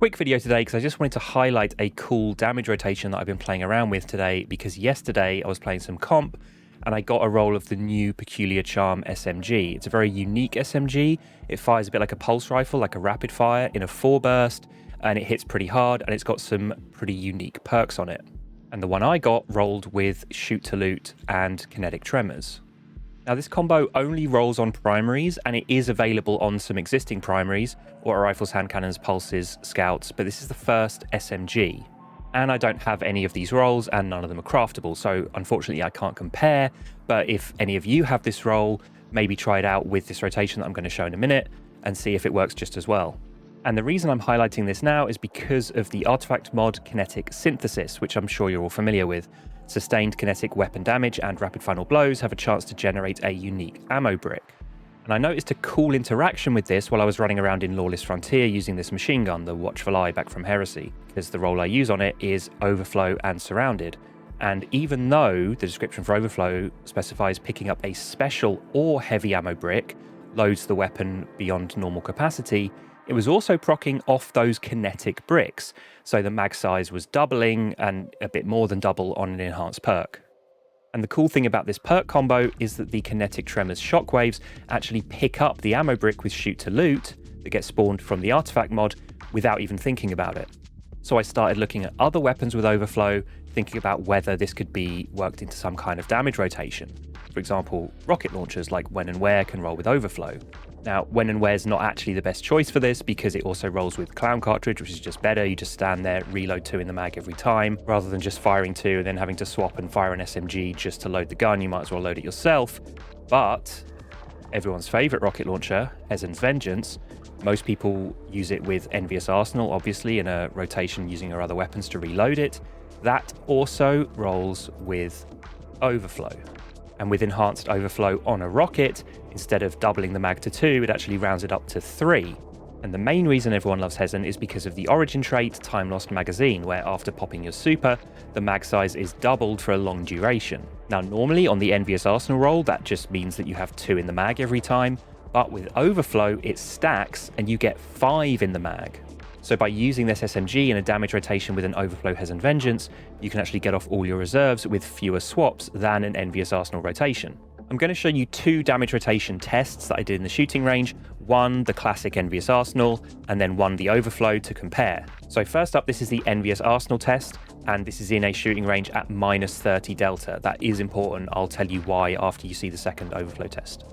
Quick video today because I just wanted to highlight a cool damage rotation that I've been playing around with today, because yesterday I was playing some comp and I got a roll of the new Peculiar Charm SMG. It's a very unique SMG. It fires a bit like a pulse rifle, like a rapid fire in a 4-burst, and it hits pretty hard, and it's got some pretty unique perks on it. And the one I got rolled with Shoot to Loot and Kinetic Tremors. Now this combo only rolls on primaries, and it is available on some existing primaries, or rifles, hand cannons, pulses, scouts, but this is the first SMG. And I don't have any of these rolls, and none of them are craftable, so unfortunately I can't compare, but if any of you have this roll, maybe try it out with this rotation that I'm going to show in a minute, and see if it works just as well. And the reason I'm highlighting this now is because of the artifact mod Kinetic Synthesis, which I'm sure you're all familiar with. Sustained kinetic weapon damage and rapid final blows have a chance to generate a unique ammo brick. And I noticed a cool interaction with this while I was running around in Lawless Frontier using this machine gun, the Watchful Eye back from Heresy, because the role I use on it is Overflow and Surrounded. And even though the description for Overflow specifies picking up a special or heavy ammo brick, loads the weapon beyond normal capacity, it was also proccing off those kinetic bricks, so the mag size was doubling and a bit more than double on an enhanced perk. And the cool thing about this perk combo is that the Kinetic Tremors shockwaves actually pick up the ammo brick with Shoot to Loot that gets spawned from the artifact mod without even thinking about it. So I started looking at other weapons with Overflow, thinking about whether this could be worked into some kind of damage rotation. For example, rocket launchers like When and Where can roll with Overflow. Now, When and Where's not actually the best choice for this because it also rolls with Clown Cartridge, which is just better. You just stand there, reload 2 in the mag every time, rather than just firing 2 and then having to swap and fire an SMG just to load the gun. You might as well load it yourself. But everyone's favorite rocket launcher, Hezen's Vengeance, most people use it with Envious Arsenal, obviously, in a rotation using her other weapons to reload it. That also rolls with Overflow. And with enhanced Overflow on a rocket, instead of doubling the mag to 2, it actually rounds it up to 3. And the main reason everyone loves Hezen is because of the origin trait, Time Lost Magazine, where after popping your super, the mag size is doubled for a long duration. Now normally on the Envious Arsenal roll, that just means that you have 2 in the mag every time, but with Overflow, it stacks and you get 5 in the mag. So by using this SMG in a damage rotation with an Overflow Hezen Vengeance, you can actually get off all your reserves with fewer swaps than an Envious Arsenal rotation. I'm going to show you 2 damage rotation tests that I did in the shooting range, one the classic Envious Arsenal, and then one the Overflow to compare. So first up, this is the Envious Arsenal test, and this is in a shooting range at -30 delta. That is important. I'll tell you why after you see the second Overflow test.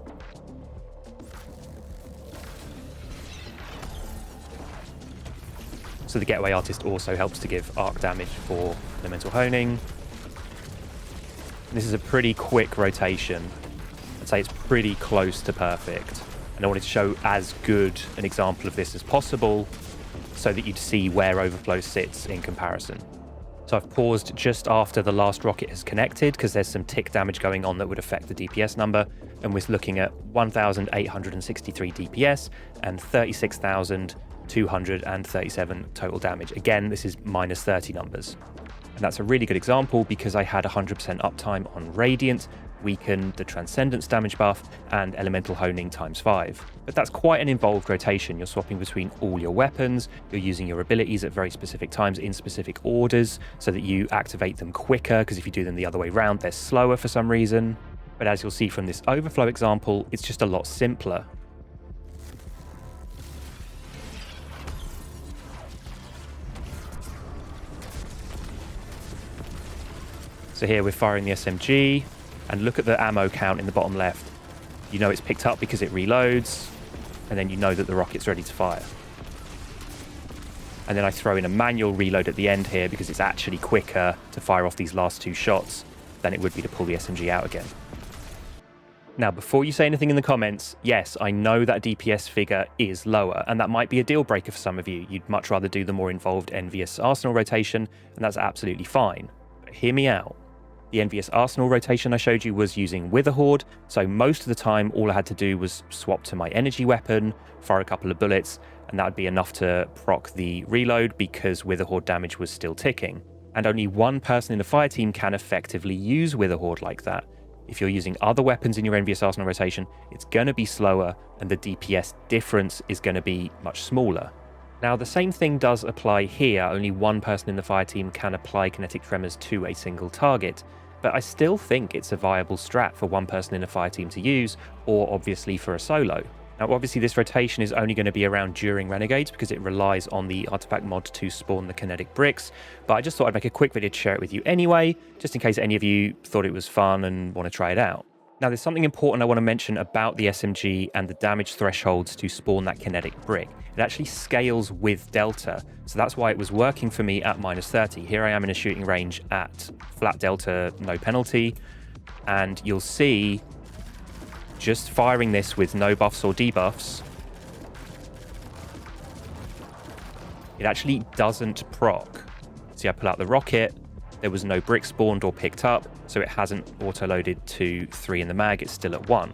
So the Getaway Artist also helps to give arc damage for elemental honing. This is a pretty quick rotation. I'd say it's pretty close to perfect. And I wanted to show as good an example of this as possible so that you'd see where Overflow sits in comparison. So I've paused just after the last rocket has connected because there's some tick damage going on that would affect the DPS number. And we're looking at 1,863 DPS and 36,237 total damage. Again, this is -30 numbers. And that's a really good example because I had 100% uptime on Radiant, weakened the Transcendence damage buff, and Elemental Honing ×5. But that's quite an involved rotation. You're swapping between all your weapons, you're using your abilities at very specific times in specific orders so that you activate them quicker, because if you do them the other way around, they're slower for some reason. But as you'll see from this Overflow example, it's just a lot simpler. So here we're firing the SMG, and look at the ammo count in the bottom left. You know it's picked up because it reloads, and then you know that the rocket's ready to fire. And then I throw in a manual reload at the end here because it's actually quicker to fire off these last 2 shots than it would be to pull the SMG out again. Now, before you say anything in the comments, yes, I know that DPS figure is lower, and that might be a deal breaker for some of you. You'd much rather do the more involved Envious Arsenal rotation, and that's absolutely fine. But hear me out. The Envious Arsenal rotation I showed you was using Witherhoard, so most of the time all I had to do was swap to my energy weapon, fire a couple of bullets, and that would be enough to proc the reload because Witherhoard damage was still ticking. And only one person in the fire team can effectively use Witherhoard like that. If you're using other weapons in your Envious Arsenal rotation, it's going to be slower and the DPS difference is going to be much smaller. Now, the same thing does apply here. Only one person in the fire team can apply kinetic tremors to a single target. But I still think it's a viable strat for one person in a fire team to use, or obviously for a solo. Now, obviously, this rotation is only going to be around during Renegades because it relies on the artifact mod to spawn the kinetic bricks. But I just thought I'd make a quick video to share it with you anyway, just in case any of you thought it was fun and want to try it out. Now, there's something important I want to mention about the SMG and the damage thresholds to spawn that kinetic brick. It actually scales with delta, so that's why it was working for me at -30. Here I am in a shooting range at flat delta, no penalty, and you'll see just firing this with no buffs or debuffs, it actually doesn't proc. See, I pull out the rocket, there was no brick spawned or picked up, so it hasn't auto-loaded to 3 in the mag, it's still at 1.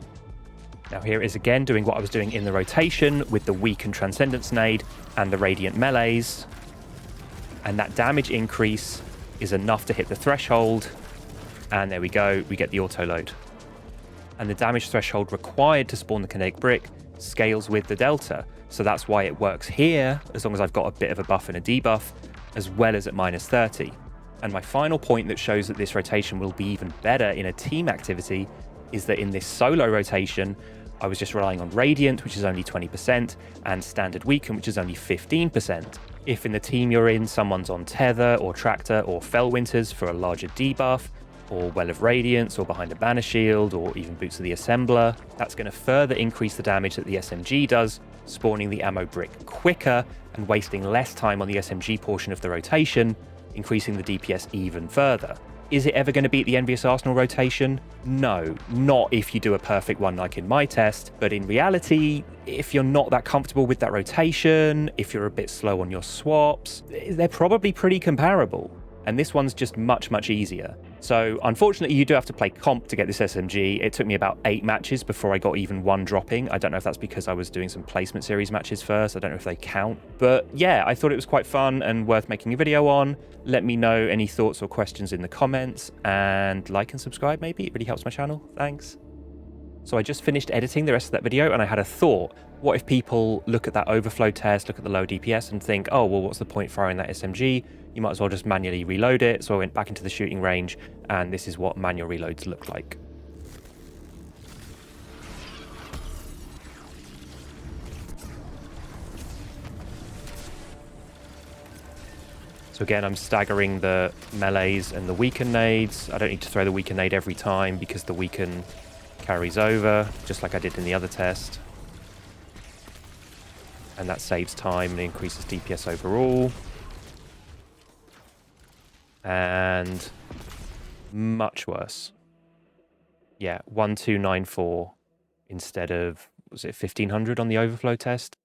Now here it is again doing what I was doing in the rotation with the weakened Transcendence Nade and the Radiant Melees. And that damage increase is enough to hit the threshold. And there we go, we get the auto-load. And the damage threshold required to spawn the kinetic brick scales with the delta. So that's why it works here, as long as I've got a bit of a buff and a debuff, as well as at -30. And my final point that shows that this rotation will be even better in a team activity is that in this solo rotation, I was just relying on Radiant, which is only 20%, and Standard Weaken, which is only 15%. If in the team you're in, someone's on Tether or Tractor or Fellwinters for a larger debuff, or Well of Radiance, or behind a Banner Shield, or even Boots of the Assembler, that's going to further increase the damage that the SMG does, spawning the ammo brick quicker and wasting less time on the SMG portion of the rotation, increasing the DPS even further. Is it ever going to beat the Envious Arsenal rotation? No, not if you do a perfect one like in my test, but in reality, if you're not that comfortable with that rotation, if you're a bit slow on your swaps, they're probably pretty comparable. And this one's just much, much easier. So unfortunately, you do have to play comp to get this SMG. It took me about 8 matches before I got even one dropping. I don't know if that's because I was doing some placement series matches first. I don't know if they count. But yeah, I thought it was quite fun and worth making a video on. Let me know any thoughts or questions in the comments, and like and subscribe maybe. It really helps my channel. Thanks. So I just finished editing the rest of that video and I had a thought. What if people look at that overflow test, look at the low DPS and think, oh, well, what's the point firing that SMG? You might as well just manually reload it. So I went back into the shooting range and this is what manual reloads look like. So again, I'm staggering the melees and the weaken nades. I don't need to throw the weaken nade every time because the weaken carries over, just like I did in the other test. And that saves time and increases DPS overall. And much worse. Yeah, 1294 instead of, was it 1500 on the overflow test?